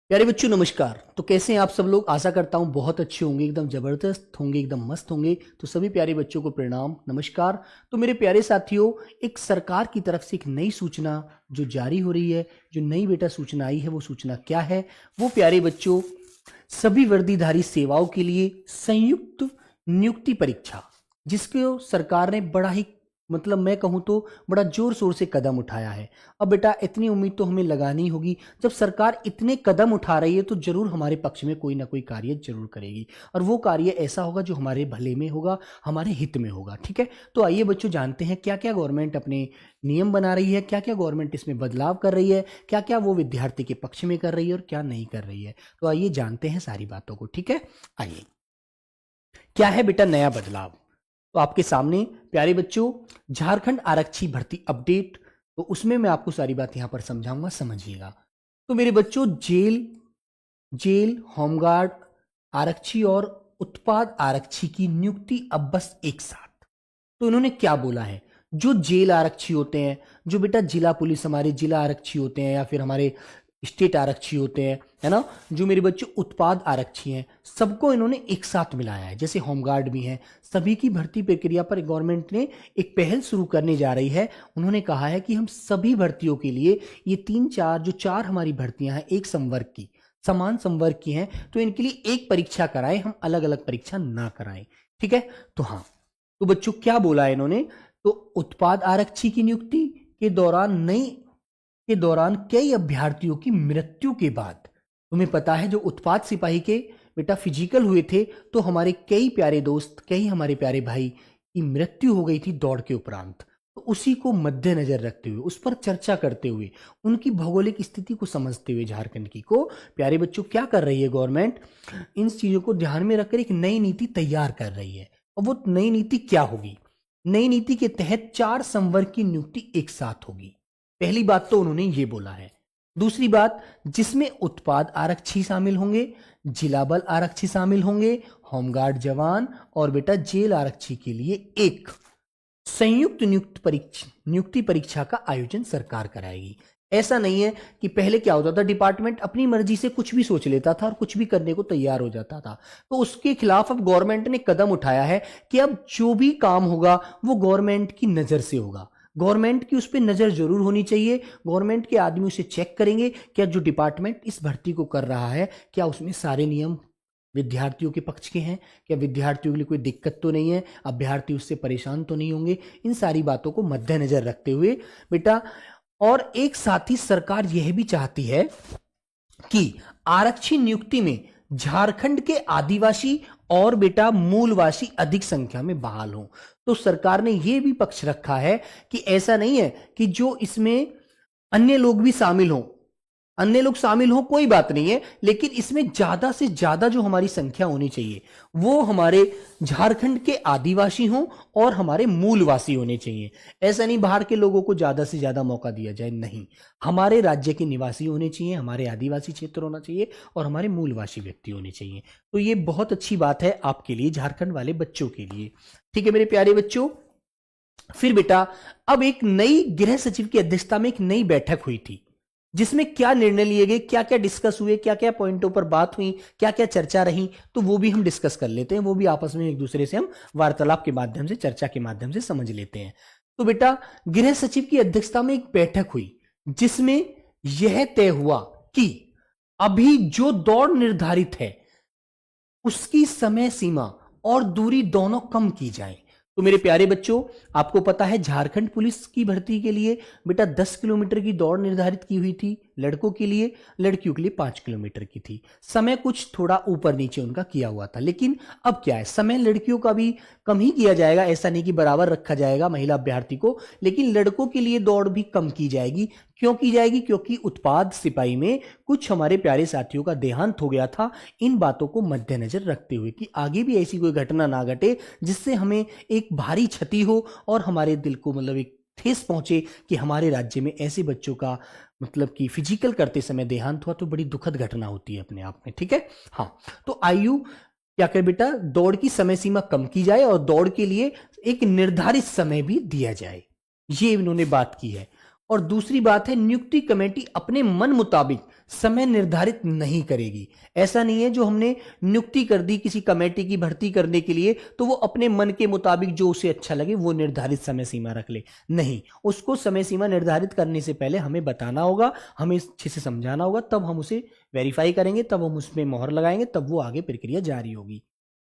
प्यारे बच्चों नमस्कार। तो कैसे हैं आप सब लोग? आशा करता हूं बहुत अच्छे होंगे, एकदम जबरदस्त होंगे, एकदम मस्त होंगे। तो सभी प्यारे बच्चों को प्रणाम, नमस्कार। तो मेरे प्यारे साथियों, एक सरकार की तरफ से एक नई सूचना जो जारी हो रही है, जो नई बेटा सूचना आई है, वो सूचना क्या है? वो प्यारे बच्चों, सभी वर्दीधारी सेवाओं के लिए संयुक्त नियुक्ति परीक्षा, जिसको सरकार ने बड़ा ही मतलब मैं कहूं तो बड़ा जोर शोर से कदम उठाया है। अब बेटा इतनी उम्मीद तो हमें लगानी होगी, जब सरकार इतने कदम उठा रही है तो जरूर हमारे पक्ष में कोई ना कोई कार्य जरूर करेगी, और वो कार्य ऐसा होगा जो हमारे भले में होगा, हमारे हित में होगा। ठीक है, तो आइए बच्चों जानते हैं क्या क्या गवर्नमेंट अपने नियम बना रही है, क्या क्या गवर्नमेंट इसमें बदलाव कर रही है, क्या क्या वो विद्यार्थी के पक्ष में कर रही है और क्या नहीं कर रही है। तो आइए जानते हैं सारी बातों को। ठीक है, आइए क्या है बेटा नया बदलाव। तो आपके सामने प्यारे बच्चों, झारखंड आरक्षी भर्ती अपडेट, तो उसमें मैं आपको सारी बात यहां पर समझाऊंगा, समझिएगा। तो मेरे बच्चों, जेल जेल होमगार्ड आरक्षी और उत्पाद आरक्षी की नियुक्ति अब बस एक साथ। तो इन्होंने क्या बोला है, जो जेल आरक्षी होते हैं, जो बेटा जिला पुलिस हमारे जिला आरक्षी होते हैं या फिर हमारे स्टेट आरक्षी होते हैं, है ना, जो मेरे बच्चों उत्पाद आरक्षी हैं, सबको इन्होंने एक साथ मिलाया है। जैसे होमगार्ड भी हैं, सभी की भर्ती प्रक्रिया पर गवर्नमेंट ने एक पहल शुरू करने जा रही है। उन्होंने कहा है कि हम सभी भर्तियों के लिए ये चार हमारी भर्तियां हैं, एक संवर्ग की, समान संवर्ग की हैं, तो इनके लिए एक परीक्षा कराएं, हम अलग अलग परीक्षा ना कराएं। ठीक है, तो हाँ, तो बच्चों क्या बोला है इन्होंने, तो उत्पाद आरक्षी की नियुक्ति के दौरान कई अभ्यर्थियों की मृत्यु के बाद, तुम्हें पता है जो उत्पाद सिपाही के बेटा फिजिकल हुए थे, तो हमारे कई प्यारे दोस्त, कई हमारे प्यारे भाई की मृत्यु हो गई थी दौड़ के उपरांत। तो उसी को मद्देनजर रखते हुए, उस पर चर्चा करते हुए, उनकी भौगोलिक स्थिति को समझते हुए झारखंड की को प्यारे बच्चों क्या कर रही है गवर्नमेंट, इन चीजों को ध्यान में रखकर एक नई नीति तैयार कर रही है। और वो नई नीति क्या होगी? नई नीति के तहत 4 संवर्ग की नियुक्ति एक साथ होगी। पहली बात तो उन्होंने ये बोला है। दूसरी बात, जिसमें उत्पाद आरक्षी शामिल होंगे, जिला बल आरक्षी शामिल होंगे, होमगार्ड जवान और बेटा जेल आरक्षी के लिए एक संयुक्त नियुक्ति परीक्षा का आयोजन सरकार कराएगी। ऐसा नहीं है कि पहले क्या होता था, डिपार्टमेंट अपनी मर्जी से कुछ भी सोच लेता था और कुछ भी करने को तैयार हो जाता था। तो उसके खिलाफ अब गवर्नमेंट ने कदम उठाया है कि अब जो भी काम होगा वो गवर्नमेंट की नजर से होगा। गवर्नमेंट की उस पर नजर जरूर होनी चाहिए, गवर्नमेंट के आदमी उसे चेक करेंगे, क्या जो डिपार्टमेंट इस भर्ती को कर रहा है क्या उसमें सारे नियम विद्यार्थियों के पक्ष के हैं, क्या विद्यार्थियों के लिए कोई दिक्कत तो नहीं है, अभ्यर्थी उससे परेशान तो नहीं होंगे। इन सारी बातों को मद्देनजर रखते हुए बेटा, और एक साथ ही सरकार यह भी चाहती है कि आरक्षी नियुक्ति में झारखंड के आदिवासी और बेटा मूलवासी अधिक संख्या में बहाल हों। तो सरकार ने यह भी पक्ष रखा है कि ऐसा नहीं है कि जो इसमें अन्य लोग भी शामिल हों, अन्य लोग शामिल हो कोई बात नहीं है, लेकिन इसमें ज्यादा से ज्यादा जो हमारी संख्या होनी चाहिए वो हमारे झारखंड के आदिवासी हों और हमारे मूलवासी होने चाहिए। ऐसा नहीं बाहर के लोगों को ज्यादा से ज्यादा मौका दिया जाए, नहीं, हमारे राज्य के निवासी होने चाहिए, हमारे आदिवासी क्षेत्र होना चाहिए और हमारे मूलवासी व्यक्ति होने चाहिए। तो ये बहुत अच्छी बात है आपके लिए, झारखंड वाले बच्चों के लिए। ठीक है मेरे प्यारे बच्चों, फिर बेटा अब एक नई गृह सचिव की अध्यक्षता में एक नई बैठक हुई थी, जिसमें क्या निर्णय लिए गए, क्या क्या डिस्कस हुए, क्या क्या पॉइंटों पर बात हुई, क्या क्या चर्चा रही, तो वो भी हम डिस्कस कर लेते हैं। वो भी आपस में एक दूसरे से हम वार्तालाप के माध्यम से, चर्चा के माध्यम से समझ लेते हैं। तो बेटा गृह सचिव की अध्यक्षता में एक बैठक हुई, जिसमें यह तय हुआ कि अभी जो दौड़ निर्धारित है उसकी समय सीमा और दूरी दोनों कम की जाए। तो मेरे प्यारे बच्चों, आपको पता है झारखंड पुलिस की भर्ती के लिए बेटा 10 किलोमीटर की दौड़ निर्धारित की हुई थी लड़कों के लिए, लड़कियों के लिए 5 किलोमीटर की थी। समय कुछ थोड़ा ऊपर नीचे उनका किया हुआ था, लेकिन अब क्या है, समय लड़कियों का भी कम ही किया जाएगा, ऐसा नहीं कि बराबर रखा जाएगा महिला अभ्यर्थी को, लेकिन लड़कों के लिए दौड़ भी कम की जाएगी। क्यों की जाएगी? क्योंकि उत्पाद सिपाही में कुछ हमारे प्यारे साथियों का देहांत हो गया था। इन बातों को मद्देनजर रखते हुए कि आगे भी ऐसी कोई घटना ना घटे जिससे हमें एक भारी क्षति हो और हमारे दिल को मतलब एक ठेस पहुंचे कि हमारे राज्य में ऐसे बच्चों का मतलब कि फिजिकल करते समय देहांत हुआ, तो बड़ी दुखद घटना होती है अपने आप में। ठीक है, हाँ, तो आयु क्या करे बेटा, दौड़ की समय सीमा कम की जाए और दौड़ के लिए एक निर्धारित समय भी दिया जाए, ये इन्होंने बात की है। और दूसरी बात है, नियुक्ति कमेटी अपने मन मुताबिक समय निर्धारित नहीं करेगी। ऐसा नहीं है जो हमने नियुक्ति कर दी किसी कमेटी की भर्ती करने के लिए तो वो अपने मन के मुताबिक जो उसे अच्छा लगे वो निर्धारित समय सीमा रख ले। नहीं, उसको समय सीमा निर्धारित करने से पहले हमें बताना होगा, हमें अच्छे से समझाना होगा, तब हम उसे वेरीफाई करेंगे, तब हम उसमें मोहर लगाएंगे, तब वो आगे प्रक्रिया जारी होगी।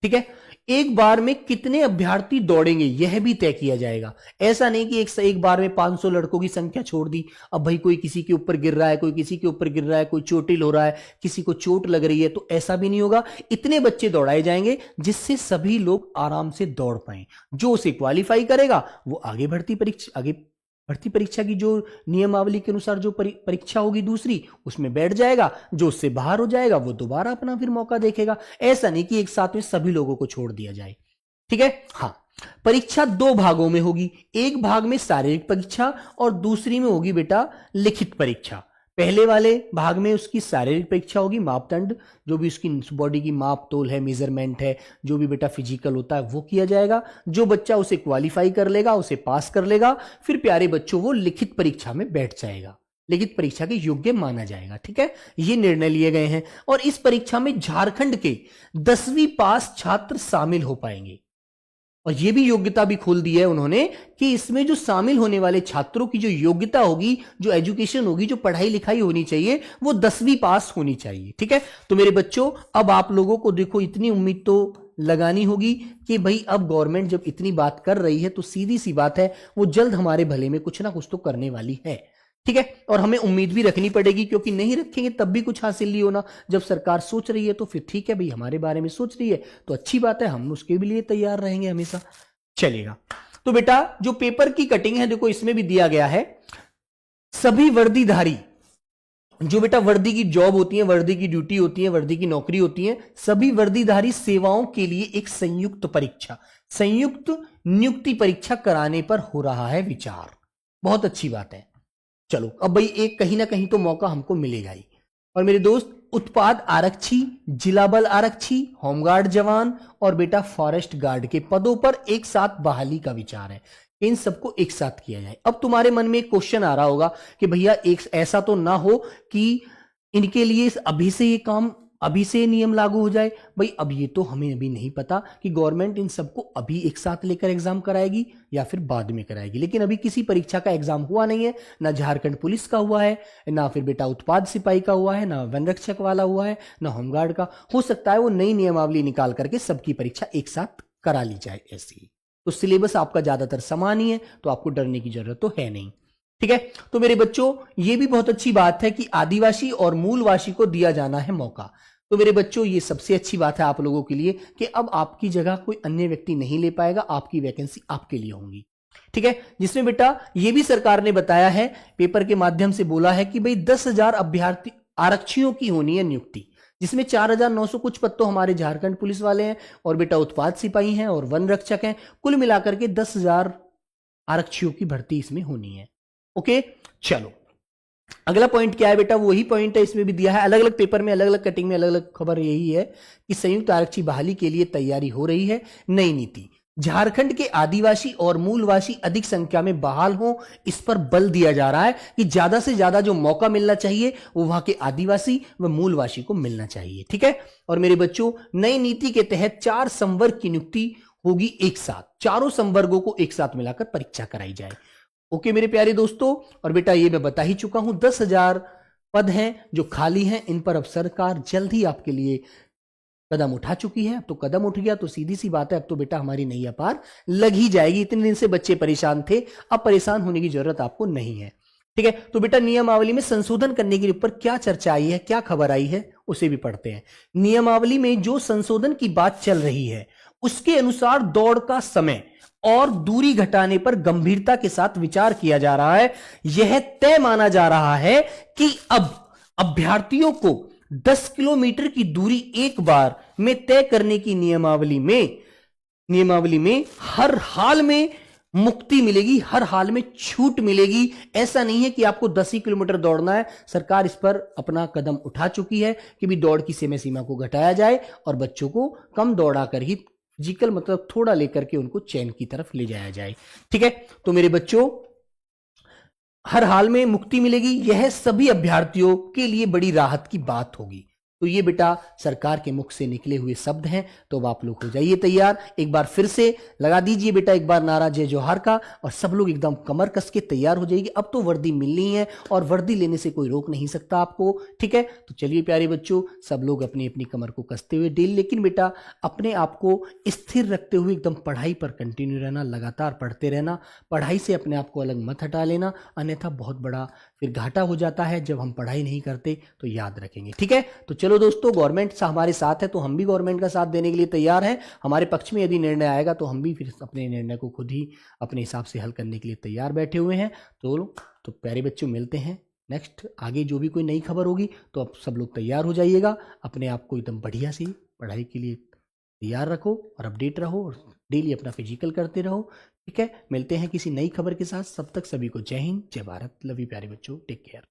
ठीक है। एक बार में कितने अभ्यर्थी दौड़ेंगे यह भी तय किया जाएगा। ऐसा नहीं कि एक बार में 500 लड़कों की संख्या छोड़ दी, अब भाई कोई किसी के ऊपर गिर रहा है, कोई किसी के ऊपर गिर रहा है, कोई चोटिल हो रहा है, किसी को चोट लग रही है, तो ऐसा भी नहीं होगा। इतने बच्चे दौड़ाए जाएंगे जिससे सभी लोग आराम से दौड़ पाए। जो उसे क्वालिफाई करेगा वो आगे भर्ती परीक्षा की जो नियमावली के अनुसार जो परीक्षा होगी दूसरी, उसमें बैठ जाएगा। जो उससे बाहर हो जाएगा वो दोबारा अपना फिर मौका देखेगा। ऐसा नहीं कि एक साथ में सभी लोगों को छोड़ दिया जाए। ठीक है। हाँ, परीक्षा 2 भागों में होगी। एक भाग में शारीरिक परीक्षा और दूसरी में होगी बेटा लिखित परीक्षा। पहले वाले भाग में उसकी शारीरिक परीक्षा होगी, मापदंड जो भी उसकी बॉडी की माप तोल है, मेजरमेंट है, जो भी बेटा फिजिकल होता है वो किया जाएगा। जो बच्चा उसे क्वालिफाई कर लेगा, उसे पास कर लेगा, फिर प्यारे बच्चों वो लिखित परीक्षा में बैठ जाएगा, लिखित परीक्षा के योग्य माना जाएगा। ठीक है, ये निर्णय लिए गए हैं। और इस परीक्षा में झारखंड के 10वीं पास छात्र शामिल हो पाएंगे। और यह भी योग्यता भी खोल दी है उन्होंने कि इसमें जो शामिल होने वाले छात्रों की जो योग्यता होगी, जो एजुकेशन होगी, जो पढ़ाई लिखाई होनी चाहिए, वो 10वीं पास होनी चाहिए। ठीक है। तो मेरे बच्चों, अब आप लोगों को देखो इतनी उम्मीद तो लगानी होगी कि भाई अब गवर्नमेंट जब इतनी बात कर रही है तो सीधी सी बात है वो जल्द हमारे भले में कुछ ना कुछ तो करने वाली है। ठीक है। और हमें उम्मीद भी रखनी पड़ेगी, क्योंकि नहीं रखेंगे तब भी कुछ हासिल नहीं होना। जब सरकार सोच रही है तो फिर ठीक है भाई, हमारे बारे में सोच रही है तो अच्छी बात है, हम उसके भी लिए तैयार रहेंगे, हमेशा चलेगा। तो बेटा जो पेपर की कटिंग है देखो इसमें भी दिया गया है, सभी वर्दीधारी जो बेटा वर्दी की जॉब होती है, वर्दी की ड्यूटी होती है, वर्दी की नौकरी होती है, सभी वर्दीधारी सेवाओं के लिए एक संयुक्त परीक्षा, संयुक्त नियुक्ति परीक्षा कराने पर हो रहा है विचार। बहुत अच्छी बात है। चलो अब भाई एक कहीं ना कहीं तो मौका हमको मिलेगा ही। और मेरे दोस्त, उत्पाद आरक्षी, जिला बल आरक्षी, होमगार्ड जवान और बेटा फॉरेस्ट गार्ड के पदों पर एक साथ बहाली का विचार है। इन सबको एक साथ किया जाए। अब तुम्हारे मन में एक क्वेश्चन आ रहा होगा कि भैया एक ऐसा तो ना हो कि इनके लिए अभी से ये काम, अभी से नियम लागू हो जाए। भाई अब ये तो हमें अभी नहीं पता कि गवर्नमेंट इन सबको अभी एक साथ लेकर एग्जाम कराएगी या फिर बाद में कराएगी। लेकिन अभी किसी परीक्षा का एग्जाम हुआ नहीं है, ना झारखंड पुलिस का हुआ है, ना फिर बेटा उत्पाद सिपाही का हुआ है, ना वन रक्षक वाला हुआ है, ना होमगार्ड का। हो सकता है वो नई नियमावली निकाल करके सबकी परीक्षा एक साथ करा ली जाए ऐसी। तो सिलेबस आपका ज्यादातर समान ही है, तो आपको डरने की जरूरत तो है नहीं। ठीक है। तो मेरे बच्चों, ये भी बहुत अच्छी बात है कि आदिवासी और मूलवासी को दिया जाना है मौका। तो मेरे बच्चों, ये सबसे अच्छी बात है आप लोगों के लिए कि अब आपकी जगह कोई अन्य व्यक्ति नहीं ले पाएगा, आपकी वैकेंसी आपके लिए होंगी। ठीक है। जिसमें बेटा ये भी सरकार ने बताया है, पेपर के माध्यम से बोला है कि भाई 10,000 अभ्यर्थी आरक्षियों की होनी है नियुक्ति, जिसमें 4,900 कुछ पद तो हमारे झारखंड पुलिस वाले हैं और बेटा उत्पाद सिपाही हैं और वन रक्षक हैं। कुल मिलाकर के 10,000 आरक्षियों की भर्ती इसमें होनी है। ओके, चलो अगला पॉइंट क्या है बेटा, वही पॉइंट है इसमें भी दिया है। अलग अलग पेपर में, अलग अलग कटिंग में अलग अलग खबर यही है कि संयुक्त आरक्षी बहाली के लिए तैयारी हो रही है। नई नीति, झारखंड के आदिवासी और मूलवासी अधिक संख्या में बहाल हो, इस पर बल दिया जा रहा है कि ज्यादा से ज्यादा जो मौका मिलना चाहिए वो वहां के आदिवासी व मूलवासी को मिलना चाहिए। ठीक है। और मेरे बच्चों, नई नीति के तहत 4 संवर्ग की नियुक्ति होगी एक साथ, चारों संवर्गों को एक साथ मिलाकर परीक्षा कराई जाए। ओके मेरे प्यारे दोस्तों, और बेटा ये मैं बता ही चुका हूं, 10,000 पद हैं जो खाली हैं, इन पर अब सरकार जल्द ही आपके लिए कदम उठा चुकी है। अब तो कदम उठ गया तो सीधी सी बात है, अब तो बेटा हमारी नैया पार लग ही जाएगी। इतने दिन से बच्चे परेशान थे, अब परेशान होने की जरूरत आपको नहीं है। ठीक है। तो बेटा नियमावली में संशोधन करने के ऊपर क्या चर्चा आई है, क्या खबर आई है, उसे भी पढ़ते हैं। नियमावली में जो संशोधन की बात चल रही है उसके अनुसार दौड़ का समय और दूरी घटाने पर गंभीरता के साथ विचार किया जा रहा है। यह तय माना जा रहा है कि अब अभ्यर्थियों को 10 किलोमीटर की दूरी एक बार में तय करने की नियमावली में हर हाल में मुक्ति मिलेगी, हर हाल में छूट मिलेगी। ऐसा नहीं है कि आपको 10 ही किलोमीटर दौड़ना है। सरकार इस पर अपना कदम उठा चुकी है कि भी दौड़ की समय सीमा को घटाया जाए और बच्चों को कम दौड़ा कर ही, फिजिकल मतलब थोड़ा लेकर के उनको चैन की तरफ ले जाया जाए। ठीक है। तो मेरे बच्चों, हर हाल में मुक्ति मिलेगी, यह सभी अभ्यर्थियों के लिए बड़ी राहत की बात होगी। तो ये बेटा सरकार के मुख से निकले हुए शब्द हैं। तो अब आप लोग हो जाइए तैयार, एक बार फिर से लगा दीजिए बेटा एक बार नारा जय जोहार का, और सब लोग एकदम कमर कस के तैयार हो जाइए। अब तो वर्दी मिलनी है और वर्दी लेने से कोई रोक नहीं सकता आपको, ठीक है। तो चलिए प्यारे बच्चों, सब लोग अपनी अपनी कमर को कसते हुए डेली, लेकिन बेटा अपने आप को स्थिर रखते हुए एकदम पढ़ाई पर कंटिन्यू रहना, लगातार पढ़ते रहना, पढ़ाई से अपने आप को अलग मत हटा लेना, अन्यथा बहुत बड़ा फिर घाटा हो जाता है जब हम पढ़ाई नहीं करते। तो याद रखेंगे, ठीक है। तो चलो दोस्तों, गवर्नमेंट हमारे साथ है तो हम भी गवर्नमेंट का साथ देने के लिए तैयार हैं। हमारे पक्ष में यदि निर्णय आएगा तो हम भी फिर अपने निर्णय को खुद ही अपने हिसाब से हल करने के लिए तैयार बैठे हुए हैं। तो प्यारे बच्चों, मिलते हैं नेक्स्ट, आगे जो भी कोई नई खबर होगी। तो अब सब लोग तैयार हो जाइएगा, अपने आप को एकदम बढ़िया सी पढ़ाई के लिए तैयार रखो और अपडेट रहो और डेली अपना फिजिकल करते रहो, ठीक है। मिलते हैं किसी नई खबर के साथ, तब तक सभी को जय हिंद, जय भारत, लव यू प्यारे बच्चों, टेक केयर।